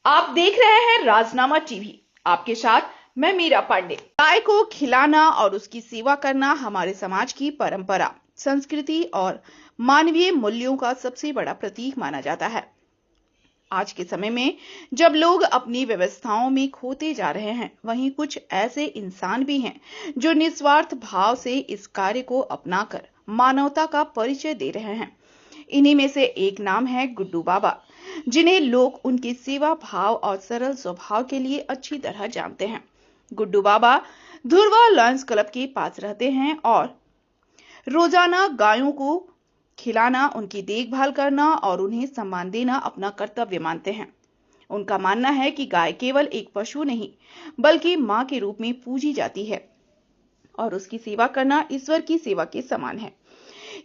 आप देख रहे हैं राजनामा टीवी। आपके साथ मैं मीरा पांडे। गाय को खिलाना और उसकी सेवा करना हमारे समाज की परंपरा, संस्कृति और मानवीय मूल्यों का सबसे बड़ा प्रतीक माना जाता है। आज के समय में जब लोग अपनी व्यवस्थाओं में खोते जा रहे हैं, वहीं कुछ ऐसे इंसान भी हैं जो निस्वार्थ भाव से इस कार्य को अपनाकर मानवता का परिचय दे रहे हैं। इन्हीं में से एक नाम है गुड्डू बाबा, जिन्हें लोग उनकी सेवा भाव और सरल स्वभाव के लिए अच्छी तरह जानते हैं। गुड्डू बाबा धुर्वा लायंस क्लब के पास रहते हैं और रोजाना गायों को खिलाना, उनकी देखभाल करना और उन्हें सम्मान देना अपना कर्तव्य मानते हैं। उनका मानना है कि गाय केवल एक पशु नहीं, बल्कि मां के रूप में पूजी जाती है और उसकी सेवा करना ईश्वर की सेवा के समान है।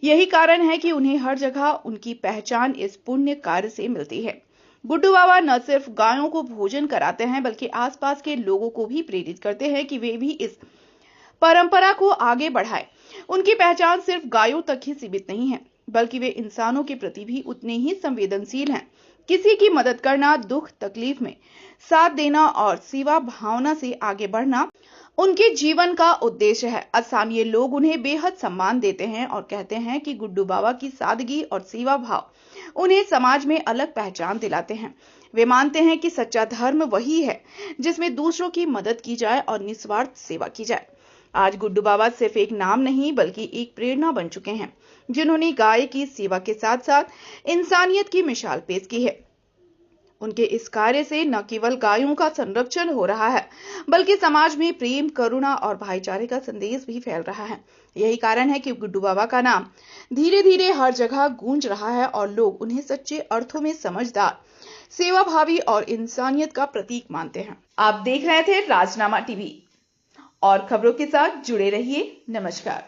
यही कारण है कि उन्हें हर जगह उनकी पहचान इस पुण्य कार्य से मिलती है। गुड्डू बाबा न सिर्फ गायों को भोजन कराते हैं, बल्कि आसपास के लोगों को भी प्रेरित करते हैं कि वे भी इस परंपरा को आगे बढ़ाएं। उनकी पहचान सिर्फ गायों तक ही सीमित नहीं है, बल्कि वे इंसानों के प्रति भी उतने ही संवेदनशील हैं। किसी की मदद करना, दुख तकलीफ में साथ देना और सेवा भावना से आगे बढ़ना उनके जीवन का उद्देश्य है। स्थानीय लोग उन्हें बेहद सम्मान देते हैं और कहते हैं कि गुड्डू बाबा की सादगी और सेवा भाव उन्हें समाज में अलग पहचान दिलाते हैं। वे मानते हैं कि सच्चा धर्म वही है जिसमें दूसरों की मदद की जाए और निस्वार्थ सेवा की जाए। आज गुड्डू बाबा सिर्फ एक नाम नहीं, बल्कि एक प्रेरणा बन चुके हैं, जिन्होंने गाय की सेवा के साथ साथ इंसानियत की मिसाल पेश की है। उनके इस कार्य से न केवल गायों का संरक्षण हो रहा है, बल्कि समाज में प्रेम, करुणा और भाईचारे का संदेश भी फैल रहा है। यही कारण है कि गुड्डू बाबा का नाम धीरे धीरे हर जगह गूंज रहा है और लोग उन्हें सच्चे अर्थों में समझदार, सेवाभावी और इंसानियत का प्रतीक मानते हैं। आप देख रहे थे राजनामा टीवी और खबरों के साथ जुड़े रहिए। नमस्कार।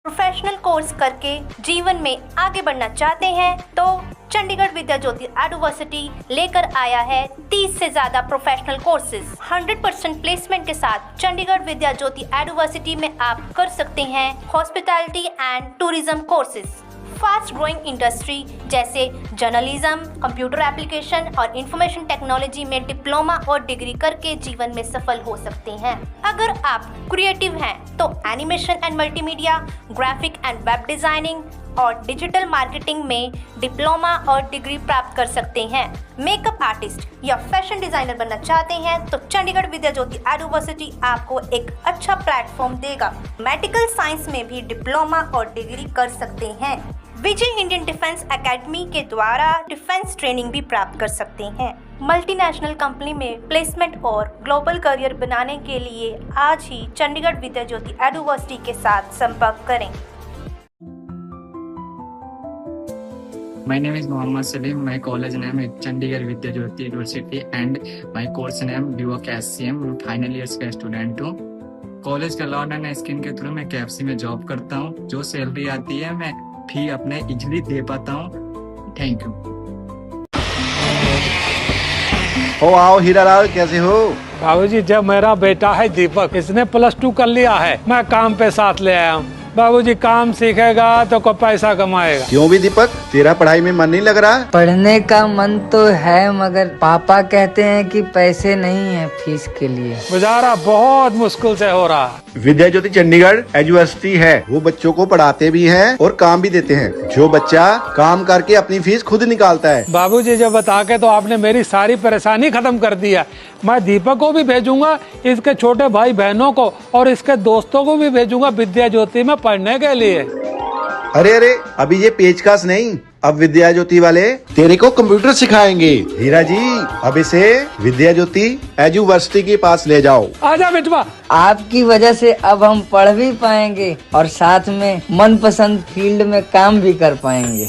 प्रोफेशनल कोर्स करके जीवन में आगे बढ़ना चाहते हैं तो चंडीगढ़ विद्या ज्योति एडवर्सिटी लेकर आया है 30 से ज्यादा प्रोफेशनल कोर्सेज 100% प्लेसमेंट के साथ। चंडीगढ़ विद्या ज्योति एडवर्सिटी में आप कर सकते हैं hospitality and tourism courses, fast growing industry जैसे जर्नलिज्म, कंप्यूटर एप्लीकेशन और इंफॉर्मेशन टेक्नोलॉजी में डिप्लोमा और डिग्री करके जीवन में सफल हो सकते हैं। अगर आप क्रिएटिव हैं तो animation and multimedia, graphic and web designing और डिजिटल मार्केटिंग में डिप्लोमा और डिग्री प्राप्त कर सकते हैं। मेकअप आर्टिस्ट या फैशन डिजाइनर बनना चाहते हैं तो चंडीगढ़ विद्या ज्योति एडवर्सिटी आपको एक अच्छा प्लेटफॉर्म देगा। मेडिकल साइंस में भी डिप्लोमा और डिग्री कर सकते हैं। विजय इंडियन डिफेंस एकेडमी के द्वारा डिफेंस ट्रेनिंग भी प्राप्त कर सकते हैं। मल्टीनेशनल कंपनी में प्लेसमेंट और ग्लोबल करियर बनाने के लिए आज ही चंडीगढ़ विद्या ज्योति एडवर्सिटी के साथ संपर्क करें। My name is Mohammad Salim. My college name is Chandigarh Vidya Jyoti University and my course name DUOC SCM. Final years का स्टूडेंट हूँ। कॉलेज के लॉर्ड एंड स्किन के थ्रू मैं कैप्सी में जॉब करता हूँ। जो सैलरी आती है मैं फी अपने इजिली दे पाता हूँ। Thank you. आओ हीरालाल, कैसे हो? बाबूजी, जब मेरा बेटा है दीपक, इसने +2 कर लिया है, मैं काम पे साथ ले आया हूँ। बाबूजी, काम सीखेगा तो कोई पैसा कमाएगा। क्यों भी दीपक, तेरा पढ़ाई में मन नहीं लग रहा? पढ़ने का मन तो है, मगर पापा कहते हैं कि पैसे नहीं है फीस के लिए। गुजारा बहुत मुश्किल से हो रहा है। विद्या ज्योति चंडीगढ़ एजुवर्सिटी है, वो बच्चों को पढ़ाते भी हैं और काम भी देते हैं। जो बच्चा काम करके अपनी फीस खुद निकालता है। बाबूजी, जब बता के तो आपने मेरी सारी परेशानी खत्म कर दिया। मैं दीपक को भी भेजूंगा, इसके छोटे भाई बहनों को और इसके दोस्तों को भी भेजूंगा विद्या ज्योति में पढ़ने के लिए। अरे अभी ये पेचकस नहीं, अब विद्या ज्योति वाले तेरे को कंप्यूटर सिखाएंगे। हीरा जी, अब इसे विद्या ज्योति एजुवर्सिटी के पास ले जाओ। आजा बेटवा। आपकी वजह से अब हम पढ़ भी पाएंगे और साथ में मनपसंद फील्ड में काम भी कर पाएंगे।